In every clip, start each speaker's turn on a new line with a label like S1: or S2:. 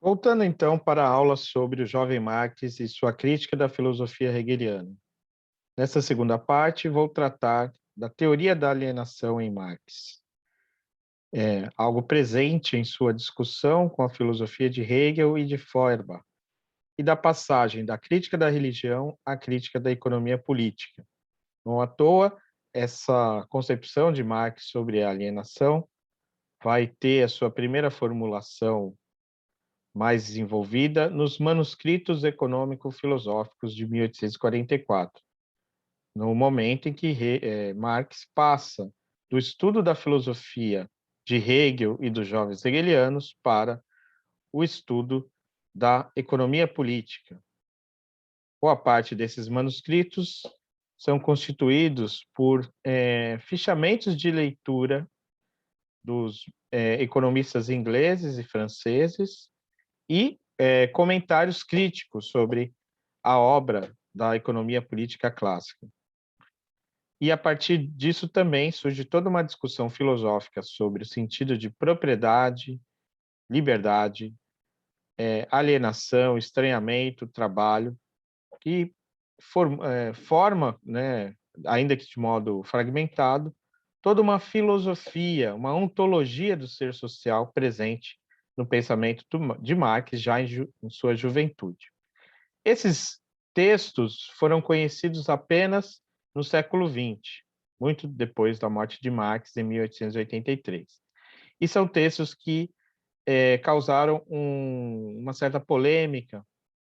S1: Voltando então para a aula sobre o jovem Marx e sua crítica da filosofia hegeliana. Nessa segunda parte, vou tratar da teoria da alienação em Marx, algo presente em sua discussão com a filosofia de Hegel e de Feuerbach, e da passagem da crítica da religião à crítica da economia política. Não à toa, essa concepção de Marx sobre a alienação vai ter a sua primeira formulação mais desenvolvida nos manuscritos econômico-filosóficos de 1844, no momento em que Marx passa do estudo da filosofia de Hegel e dos jovens hegelianos para o estudo da economia política. Boa parte desses manuscritos são constituídos por fichamentos de leitura dos economistas ingleses e franceses e comentários críticos sobre a obra da economia política clássica. E a partir disso também surge toda uma discussão filosófica sobre o sentido de propriedade, liberdade, alienação, estranhamento, trabalho, que forma, né, ainda que de modo fragmentado, toda uma filosofia, uma ontologia do ser social presente no pensamento de Marx já em sua juventude. Esses textos foram conhecidos apenas no século XX, muito depois da morte de Marx, em 1883. E são textos que causaram uma certa polêmica,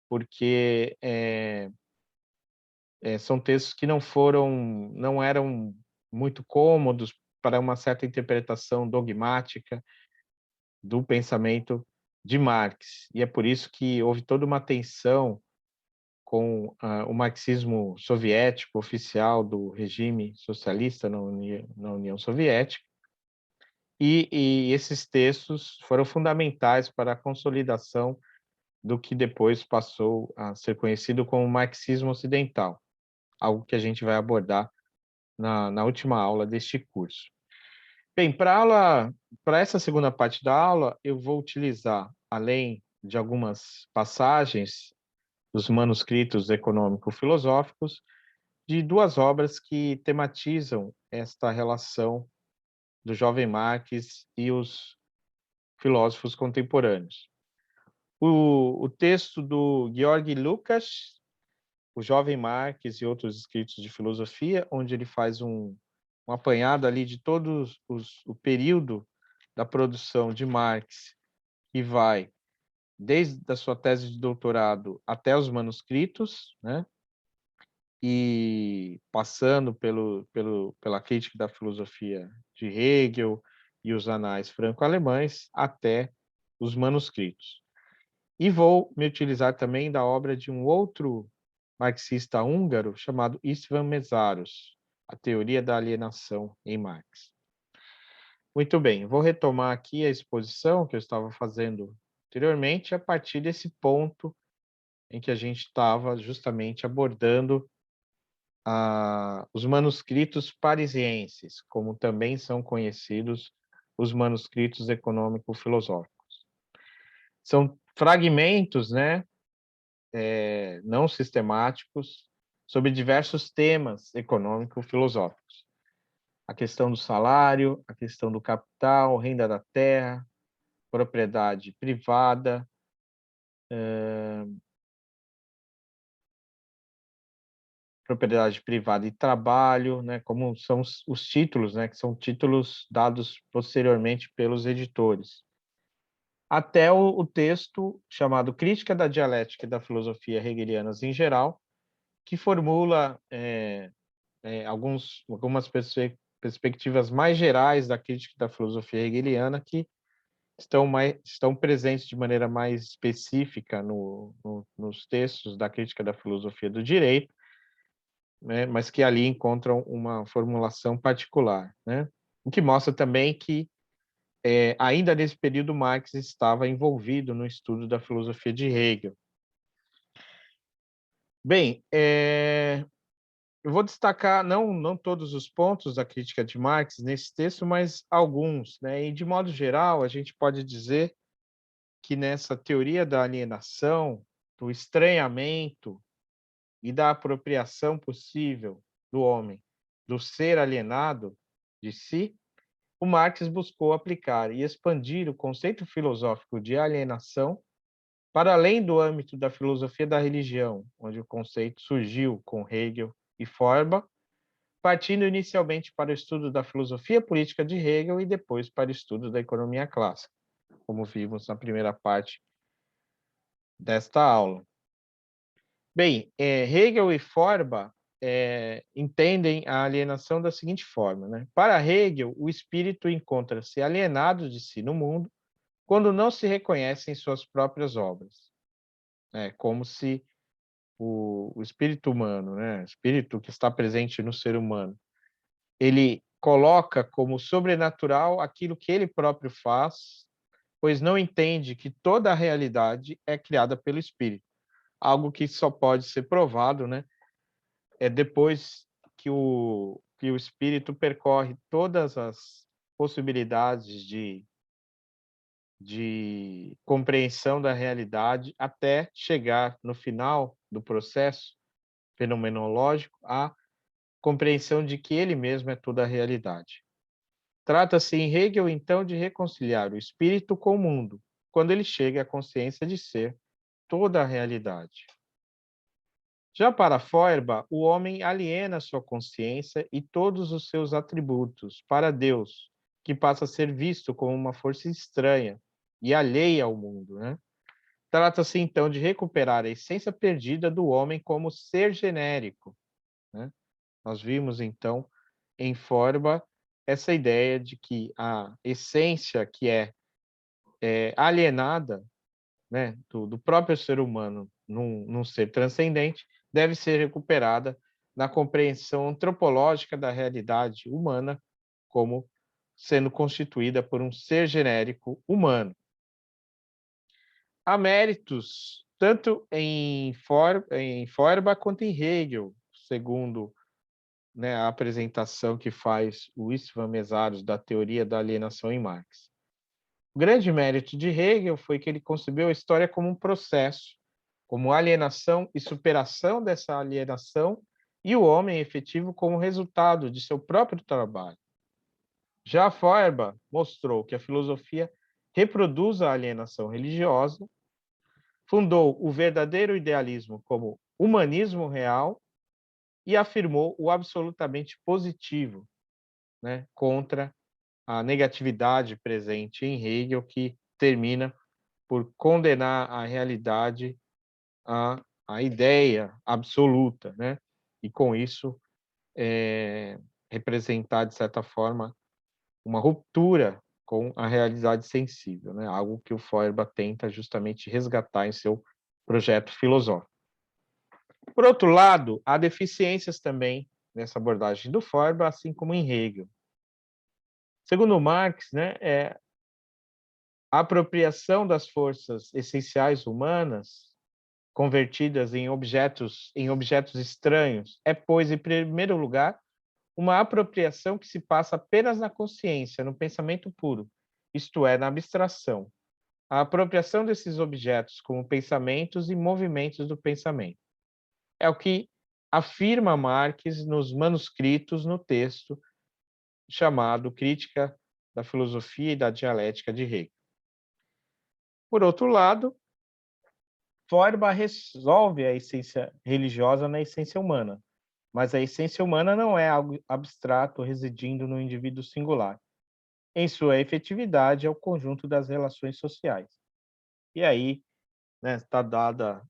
S1: porque são textos que não eram muito cômodos para uma certa interpretação dogmática do pensamento de Marx. E é por isso que houve toda uma tensão com o marxismo soviético oficial do regime socialista na União Soviética, e esses textos foram fundamentais para a consolidação do que depois passou a ser conhecido como marxismo ocidental, algo que a gente vai abordar na última aula deste curso. Bem, para essa segunda parte da aula, eu vou utilizar, além de algumas passagens dos manuscritos econômico-filosóficos, de duas obras que tematizam esta relação do jovem Marx e os filósofos contemporâneos. O texto do Georg Lukács, O Jovem Marx e Outros Escritos de Filosofia, onde ele faz um apanhado ali de o período da produção de Marx, que vai desde a sua tese de doutorado até os manuscritos, né? E passando pela crítica da filosofia de Hegel e os anais franco-alemães até os manuscritos. E vou me utilizar também da obra de um outro marxista húngaro chamado István Mészáros, A Teoria da Alienação em Marx. Muito bem, vou retomar aqui a exposição que eu estava fazendo anteriormente, a partir desse ponto em que a gente estava justamente abordando os manuscritos parisienses, como também são conhecidos os manuscritos econômico-filosóficos. São fragmentos, né, não sistemáticos, sobre diversos temas econômico-filosóficos. A questão do salário, a questão do capital, renda da terra, propriedade privada, propriedade privada e trabalho, né, como são os títulos, né, que são títulos dados posteriormente pelos editores, até o texto chamado Crítica da Dialética e da Filosofia Hegelianas em Geral, que formula algumas perspectivas mais gerais da crítica da filosofia hegeliana que estão presentes de maneira mais específica nos textos da crítica da filosofia do direito, né, mas que ali encontram uma formulação particular, né? O que mostra também que, ainda nesse período, Marx estava envolvido no estudo da filosofia de Hegel. Bem, eu vou destacar não todos os pontos da crítica de Marx nesse texto, mas alguns, né? E, de modo geral, a gente pode dizer que nessa teoria da alienação, do estranhamento e da apropriação possível do homem, do ser alienado de si, o Marx buscou aplicar e expandir o conceito filosófico de alienação para além do âmbito da filosofia da religião, onde o conceito surgiu com Hegel e Feuerbach, partindo inicialmente para o estudo da filosofia política de Hegel e depois para o estudo da economia clássica, como vimos na primeira parte desta aula. Bem, Hegel e Feuerbach entendem a alienação da seguinte forma, né? Para Hegel, o espírito encontra-se alienado de si no mundo quando não se reconhece em suas próprias obras. É como se o espírito humano, né, o espírito que está presente no ser humano, ele coloca como sobrenatural aquilo que ele próprio faz, pois não entende que toda a realidade é criada pelo espírito. Algo que só pode ser provado, né, é depois que o espírito percorre todas as possibilidades de compreensão da realidade até chegar no final do processo fenomenológico à compreensão de que ele mesmo é toda a realidade. Trata-se em Hegel, então, de reconciliar o espírito com o mundo, quando ele chega à consciência de ser toda a realidade. Já para Feuerbach, o homem aliena sua consciência e todos os seus atributos para Deus, que passa a ser visto como uma força estranha e alheia ao mundo, né? Trata-se então de recuperar a essência perdida do homem como ser genérico, né? Nós vimos então em Feuerbach essa ideia de que a essência que é alienada, né, do próprio ser humano num ser transcendente deve ser recuperada na compreensão antropológica da realidade humana como sendo constituída por um ser genérico humano. Há méritos tanto em Feuerbach quanto em Hegel, segundo, né, a apresentação que faz o Istvan Mesaros da teoria da alienação em Marx. O grande mérito de Hegel foi que ele concebeu a história como um processo, como alienação e superação dessa alienação, e o homem efetivo como resultado de seu próprio trabalho. Já Feuerbach mostrou que a filosofia reproduz a alienação religiosa, fundou o verdadeiro idealismo como humanismo real e afirmou o absolutamente positivo, né, contra a negatividade presente em Hegel, que termina por condenar a realidade à ideia absoluta, né? E com isso representar, de certa forma, uma ruptura com a realidade sensível, né? Algo que o Feuerbach tenta justamente resgatar em seu projeto filosófico. Por outro lado, há deficiências também nessa abordagem do Feuerbach, assim como em Hegel. Segundo Marx, né, a apropriação das forças essenciais humanas convertidas em objetos estranhos é, pois, em primeiro lugar, uma apropriação que se passa apenas na consciência, no pensamento puro, isto é, na abstração. A apropriação desses objetos como pensamentos e movimentos do pensamento. É o que afirma Marx nos manuscritos no texto chamado Crítica da Filosofia e da Dialética de Hegel. Por outro lado, Feuerbach resolve a essência religiosa na essência humana, mas a essência humana não é algo abstrato residindo no indivíduo singular. Em sua efetividade, é o conjunto das relações sociais. E aí, né, está dada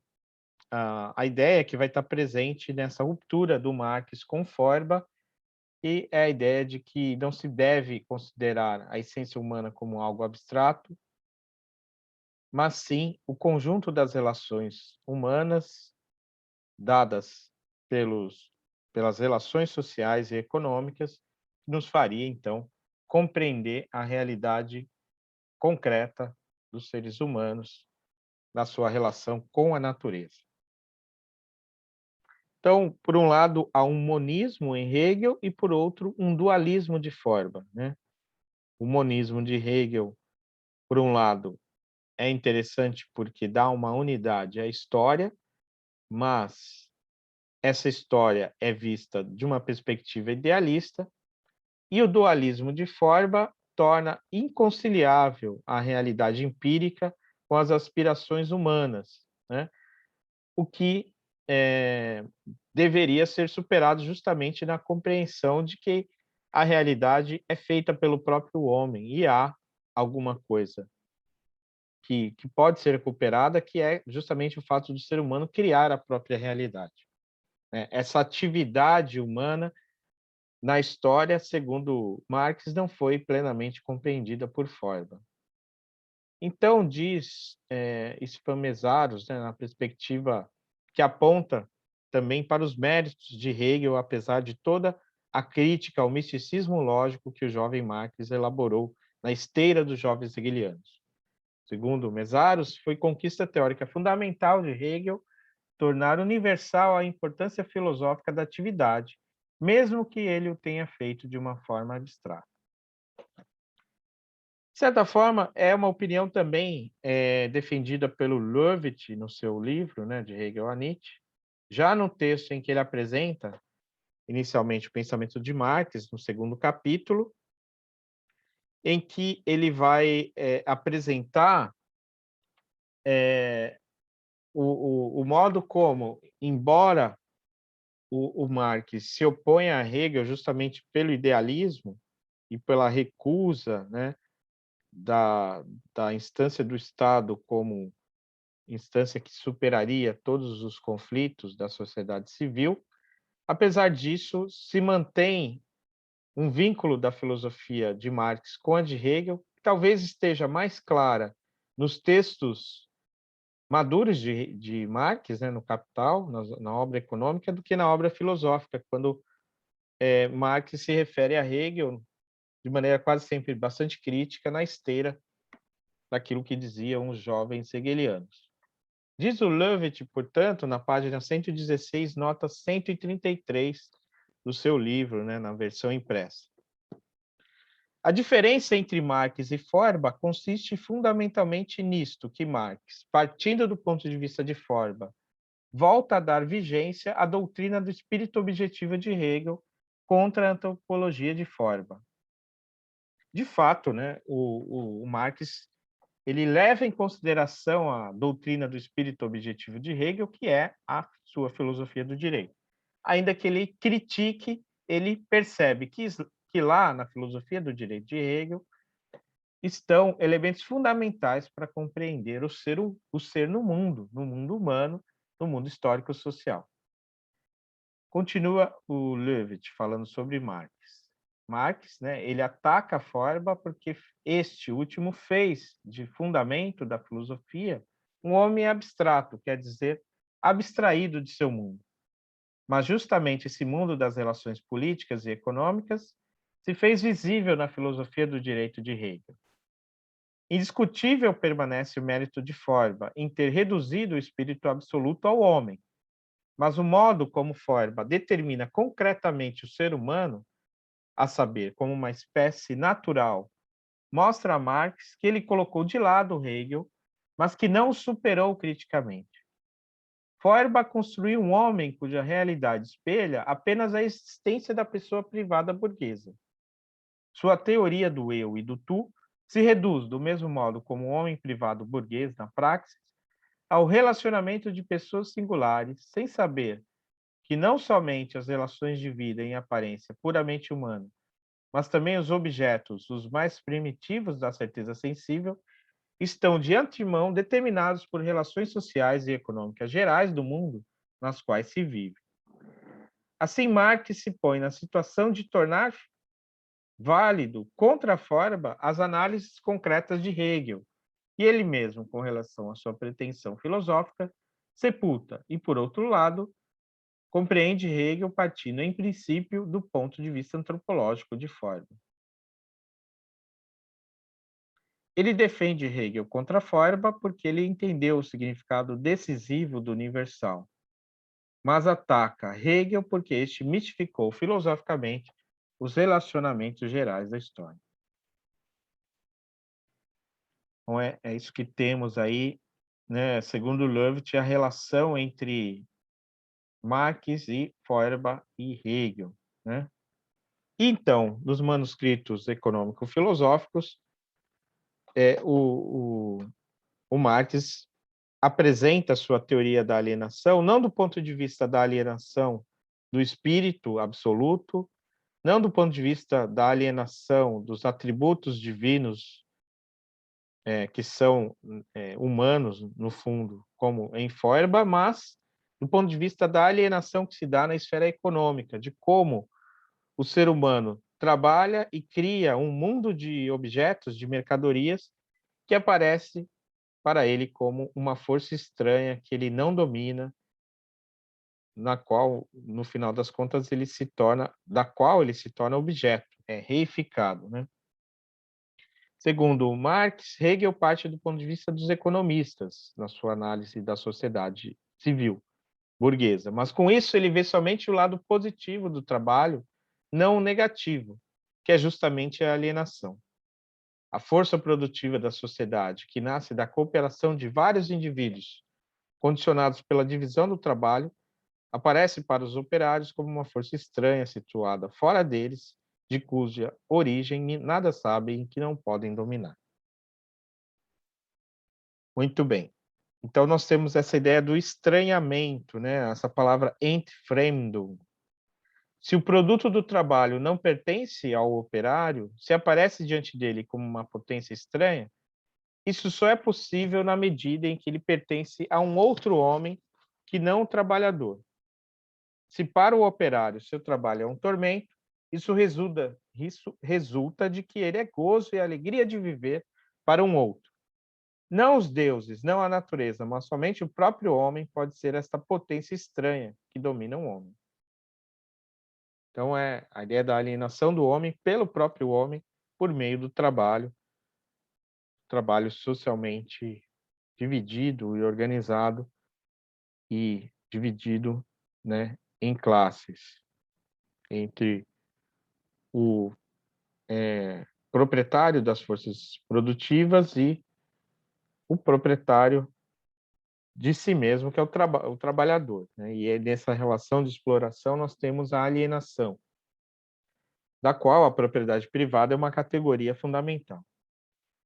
S1: a ideia que vai estar presente nessa ruptura do Marx com Feuerbach, e é a ideia de que não se deve considerar a essência humana como algo abstrato, mas sim o conjunto das relações humanas dadas pelas relações sociais e econômicas, que nos faria, então, compreender a realidade concreta dos seres humanos na sua relação com a natureza. Então, por um lado, há um monismo em Hegel e, por outro, um dualismo de Feuerbach, né? O monismo de Hegel, por um lado, é interessante porque dá uma unidade à história, mas essa história é vista de uma perspectiva idealista, e o dualismo de Feuerbach torna inconciliável a realidade empírica com as aspirações humanas, né? O que deveria ser superado justamente na compreensão de que a realidade é feita pelo próprio homem e há alguma coisa que pode ser recuperada, que é justamente o fato do ser humano criar a própria realidade, né? Essa atividade humana na história, segundo Marx, não foi plenamente compreendida por Feuerbach. Então, diz Spamezarus, né, na perspectiva que aponta também para os méritos de Hegel, apesar de toda a crítica ao misticismo lógico que o jovem Marx elaborou na esteira dos jovens hegelianos. Segundo Mesaros, foi conquista teórica fundamental de Hegel tornar universal a importância filosófica da atividade, mesmo que ele o tenha feito de uma forma abstrata. De certa forma, é uma opinião também defendida pelo Löwit no seu livro, né, de Hegel a Nietzsche, já no texto em que ele apresenta inicialmente o pensamento de Marx, no segundo capítulo, em que ele vai apresentar o modo como, embora o Marx se opõe a Hegel justamente pelo idealismo e pela recusa, né, da instância do Estado como instância que superaria todos os conflitos da sociedade civil, apesar disso, se mantém um vínculo da filosofia de Marx com a de Hegel, que talvez esteja mais clara nos textos maduros de Marx, né, no Capital, na obra econômica, do que na obra filosófica, quando Marx se refere a Hegel de maneira quase sempre bastante crítica, na esteira daquilo que diziam os jovens hegelianos. Diz o Löwit, portanto, na página 116, nota 133 do seu livro, né, na versão impressa. A diferença entre Marx e Feuerbach consiste fundamentalmente nisto, que Marx, partindo do ponto de vista de Feuerbach, volta a dar vigência à doutrina do espírito objetivo de Hegel contra a antropologia de Feuerbach. De fato, né, o Marx ele leva em consideração a doutrina do espírito objetivo de Hegel, que é a sua filosofia do direito. Ainda que ele critique, ele percebe que lá na filosofia do direito de Hegel estão elementos fundamentais para compreender o ser no mundo humano, no mundo histórico-social. Continua o Löwit falando sobre Marx. Marx, né, ele ataca Feuerbach porque este último fez de fundamento da filosofia um homem abstrato, quer dizer, abstraído de seu mundo. Mas justamente esse mundo das relações políticas e econômicas se fez visível na filosofia do direito de Hegel. Indiscutível permanece o mérito de Feuerbach em ter reduzido o espírito absoluto ao homem, mas o modo como Feuerbach determina concretamente o ser humano, a saber, como uma espécie natural, mostra a Marx que ele colocou de lado Hegel, mas que não o superou criticamente. Feuerbach construiu um homem cuja realidade espelha apenas a existência da pessoa privada burguesa. Sua teoria do eu e do tu se reduz, do mesmo modo como o homem privado burguês na praxis, ao relacionamento de pessoas singulares, sem saber que não somente as relações de vida em aparência puramente humana, mas também os objetos, os mais primitivos da certeza sensível, estão de antemão determinados por relações sociais e econômicas gerais do mundo nas quais se vive. Assim, Marx se põe na situação de tornar válido contra Feuerbach as análises concretas de Hegel, e ele mesmo, com relação à sua pretensão filosófica, sepulta, e, por outro lado, compreende Hegel partindo, em princípio, do ponto de vista antropológico de Feuerbach. Ele defende Hegel contra Feuerbach porque ele entendeu o significado decisivo do universal, mas ataca Hegel porque este mistificou filosoficamente os relacionamentos gerais da história. Então, é isso que temos aí, né? Segundo Löwit, a relação entre Marx e Feuerbach e Hegel, né? Então, nos manuscritos econômico-filosóficos, o Marx apresenta a sua teoria da alienação, não do ponto de vista da alienação do espírito absoluto, não do ponto de vista da alienação dos atributos divinos, que são humanos, no fundo, como em Feuerbach, mas do ponto de vista da alienação que se dá na esfera econômica, de como o ser humano trabalha e cria um mundo de objetos, de mercadorias, que aparece para ele como uma força estranha que ele não domina, na qual, no final das contas, da qual ele se torna objeto, reificado, né? Segundo Marx, Hegel parte do ponto de vista dos economistas, na sua análise da sociedade civil burguesa, mas com isso ele vê somente o lado positivo do trabalho, não o negativo, que é justamente a alienação. A força produtiva da sociedade, que nasce da cooperação de vários indivíduos, condicionados pela divisão do trabalho, aparece para os operários como uma força estranha situada fora deles, de cuja origem nada sabem e que não podem dominar. Muito bem. Então, nós temos essa ideia do estranhamento, né? Essa palavra Entfremdung. Se o produto do trabalho não pertence ao operário, se aparece diante dele como uma potência estranha, isso só é possível na medida em que ele pertence a um outro homem que não o trabalhador. Se para o operário seu trabalho é um tormento, isso resulta de que ele é gozo e alegria de viver para um outro. Não os deuses, não a natureza, mas somente o próprio homem pode ser esta potência estranha que domina o homem. Então, é a ideia da alienação do homem pelo próprio homem por meio do trabalho socialmente dividido e organizado e dividido, né, em classes, entre o proprietário das forças produtivas e o proprietário de si mesmo, que é o trabalhador, né? E nessa relação de exploração nós temos a alienação, da qual a propriedade privada é uma categoria fundamental.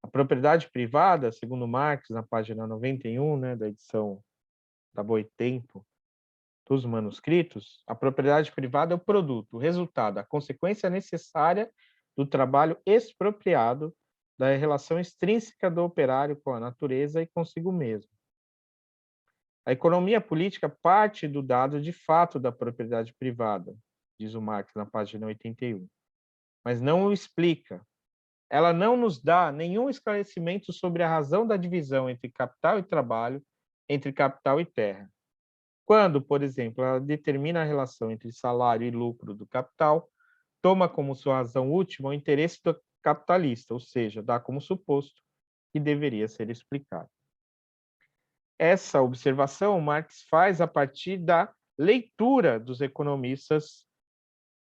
S1: A propriedade privada, segundo Marx, na página 91, né, da edição da Boitempo, dos manuscritos, a propriedade privada é o produto, o resultado, a consequência necessária do trabalho expropriado, da relação extrínseca do operário com a natureza e consigo mesmo. A economia política parte do dado de fato da propriedade privada, diz o Marx na página 81, mas não o explica. Ela não nos dá nenhum esclarecimento sobre a razão da divisão entre capital e trabalho, entre capital e terra. Quando, por exemplo, ela determina a relação entre salário e lucro do capital, toma como sua razão última o interesse do capitalista, ou seja, dá como suposto que deveria ser explicado. Essa observação Marx faz a partir da leitura dos economistas,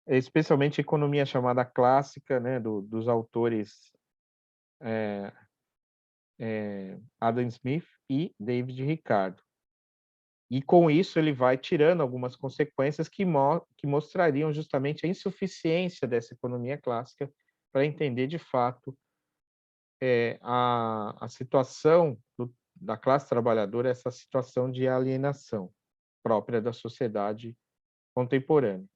S1: especialmente economia chamada clássica, né, dos autores Adam Smith e David Ricardo. E com isso ele vai tirando algumas consequências que mostrariam justamente a insuficiência dessa economia clássica para entender de fato a situação da classe trabalhadora, essa situação de alienação própria da sociedade contemporânea.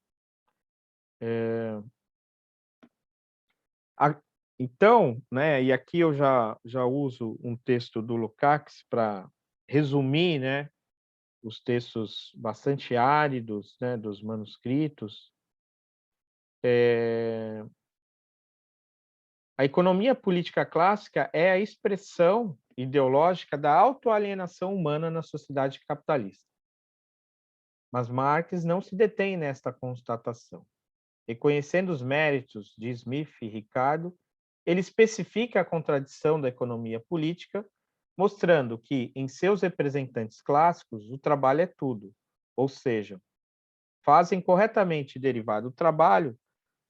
S1: Então, né, e aqui eu já uso um texto do Lukács para resumir, né, os textos bastante áridos, né, dos manuscritos. A economia política clássica é a expressão ideológica da autoalienação humana na sociedade capitalista. Mas Marx não se detém nesta constatação. Reconhecendo os méritos de Smith e Ricardo, ele especifica a contradição da economia política, mostrando que, em seus representantes clássicos, o trabalho é tudo, ou seja, fazem corretamente derivar do trabalho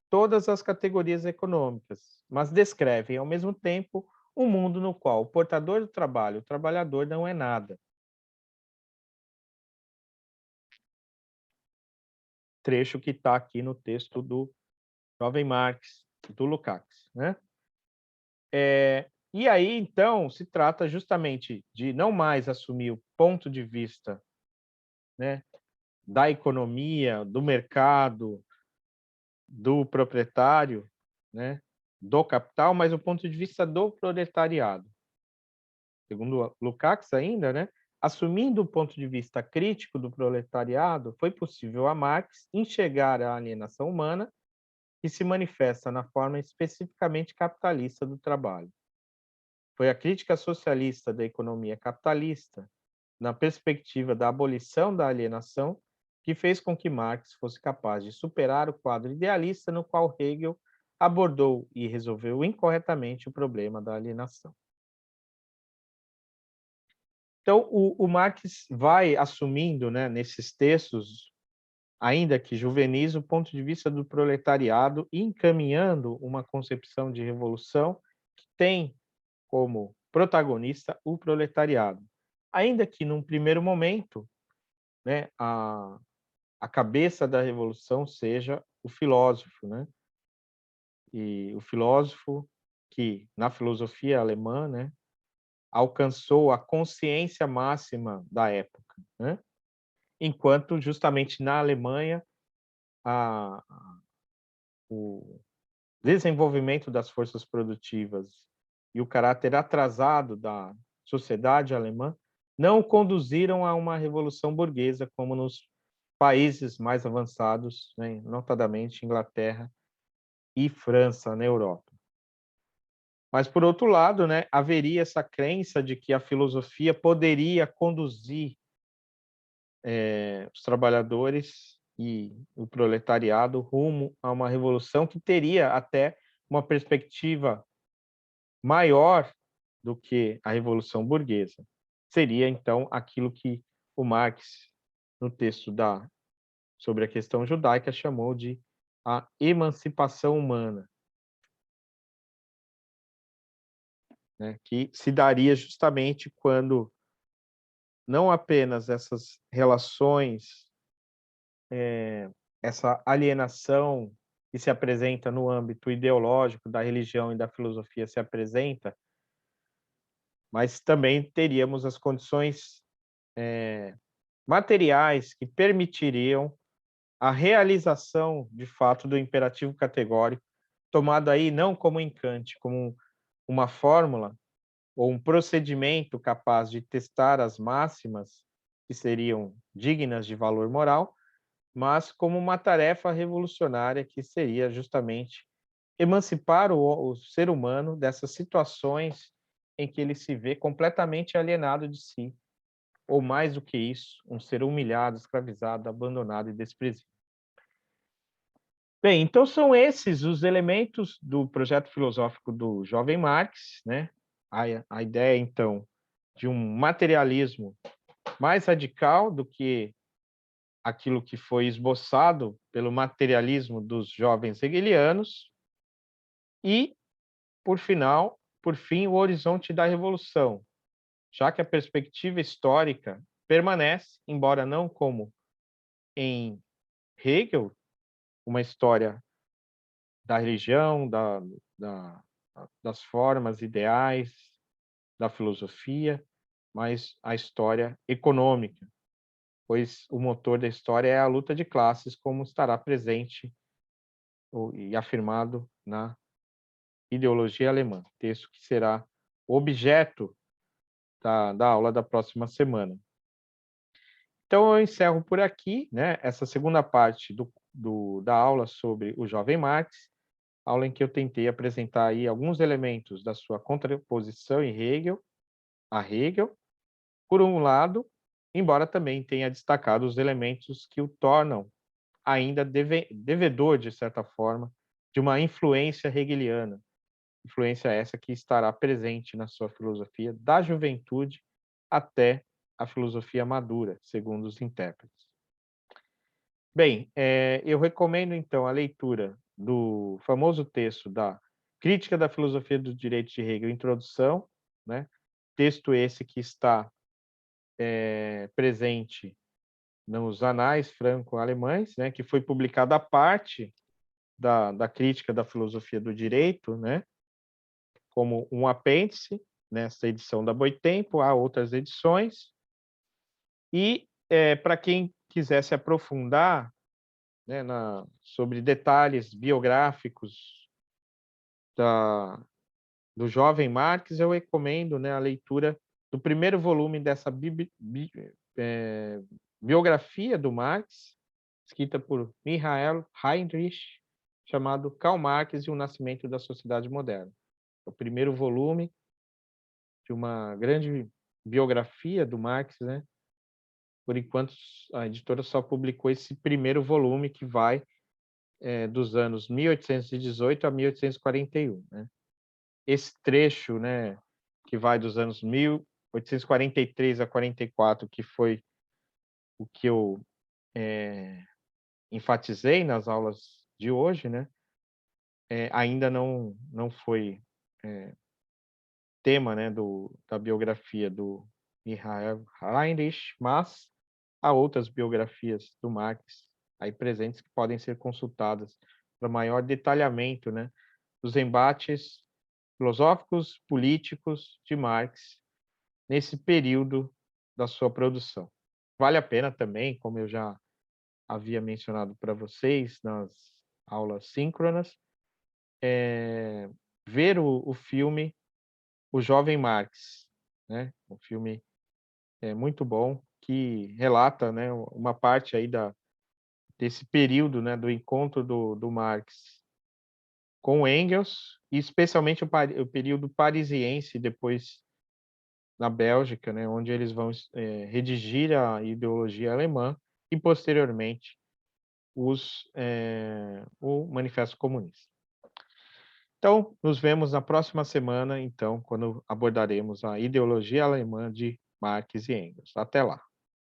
S1: todas as categorias econômicas, mas descrevem, ao mesmo tempo, um mundo no qual o portador do trabalho, o trabalhador, não é nada. Trecho que está aqui no texto do jovem Marx, do Lukács, né? E aí, então, se trata justamente de não mais assumir o ponto de vista, né, da economia, do mercado, do proprietário, né, do capital, mas o ponto de vista do proletariado. Segundo Lukács ainda, né, assumindo o ponto de vista crítico do proletariado, foi possível a Marx enxergar a alienação humana que se manifesta na forma especificamente capitalista do trabalho. Foi a crítica socialista da economia capitalista, na perspectiva da abolição da alienação, que fez com que Marx fosse capaz de superar o quadro idealista no qual Hegel abordou e resolveu incorretamente o problema da alienação. Então, o Marx vai assumindo, né, nesses textos, ainda que juvenis, o ponto de vista do proletariado e encaminhando uma concepção de revolução que tem como protagonista o proletariado. Ainda que, num primeiro momento, né, a cabeça da revolução seja o filósofo, né? E o filósofo que, na filosofia alemã, né, alcançou a consciência máxima da época, né? Enquanto, justamente na Alemanha, a, o desenvolvimento das forças produtivas e o caráter atrasado da sociedade alemã não conduziram a uma revolução burguesa como nos países mais avançados, né, notadamente Inglaterra e França na Europa. Mas, por outro lado, né, haveria essa crença de que a filosofia poderia conduzir os trabalhadores e o proletariado rumo a uma revolução que teria até uma perspectiva maior do que a revolução burguesa. Seria, então, aquilo que o Marx, no texto sobre a questão judaica, chamou de a emancipação humana, né, que se daria justamente quando não apenas essas relações, essa alienação que se apresenta no âmbito ideológico da religião e da filosofia se apresenta, mas também teríamos as condições materiais que permitiriam a realização, de fato, do imperativo categórico, tomado aí não como em Kant, como uma fórmula ou um procedimento capaz de testar as máximas que seriam dignas de valor moral, mas como uma tarefa revolucionária que seria justamente emancipar o ser humano dessas situações em que ele se vê completamente alienado de si, ou mais do que isso, um ser humilhado, escravizado, abandonado e desprezível. Bem, então são esses os elementos do projeto filosófico do jovem Marx, né? A ideia, então, de um materialismo mais radical do que aquilo que foi esboçado pelo materialismo dos jovens hegelianos e, por fim, o horizonte da revolução, já que a perspectiva histórica permanece, embora não como em Hegel, uma história da religião, das formas ideais, da filosofia, mas a história econômica, pois o motor da história é a luta de classes, como estará presente e afirmado na ideologia alemã, texto que será objeto da aula da próxima semana. Então, eu encerro por aqui, né, essa segunda parte da aula sobre o jovem Marx, aula em que eu tentei apresentar aí alguns elementos da sua contraposição a Hegel, por um lado, embora também tenha destacado os elementos que o tornam ainda devedor, de certa forma, de uma influência hegeliana, influência essa que estará presente na sua filosofia da juventude até a filosofia madura, segundo os intérpretes. Bem, eu recomendo então a leitura do famoso texto da Crítica da Filosofia do Direito de Hegel, introdução, né? Texto esse que está presente nos anais franco-alemães, né? Que foi publicado à parte da crítica da filosofia do direito, né? Como um apêndice nessa edição da Boitempo, há outras edições. E para quem quiser se aprofundar, né, sobre detalhes biográficos do jovem Marx, eu recomendo, né, a leitura do primeiro volume dessa biografia do Marx, escrita por Michael Heinrich, chamado Karl Marx e o Nascimento da Sociedade Moderna. É o primeiro volume de uma grande biografia do Marx, né? Por enquanto, a editora só publicou esse primeiro volume, que vai dos anos 1818 a 1841, né? Esse trecho, né, que vai dos anos 1843 a 44, que foi o que eu enfatizei nas aulas de hoje, né, ainda não foi tema, né, da biografia do Michael Heinrich, mas há outras biografias do Marx aí presentes que podem ser consultadas para maior detalhamento, né, dos embates filosóficos, políticos de Marx nesse período da sua produção. Vale a pena também, como eu já havia mencionado para vocês nas aulas síncronas, ver o filme O Jovem Marx, né? Um filme muito bom que relata, né, uma parte aí desse período, né, do encontro do Marx com Engels, e especialmente o período parisiense, depois na Bélgica, né, onde eles vão redigir a ideologia alemã e, posteriormente, o Manifesto Comunista. Então, nos vemos na próxima semana, então, quando abordaremos a ideologia alemã de Marx e Engels. Até lá.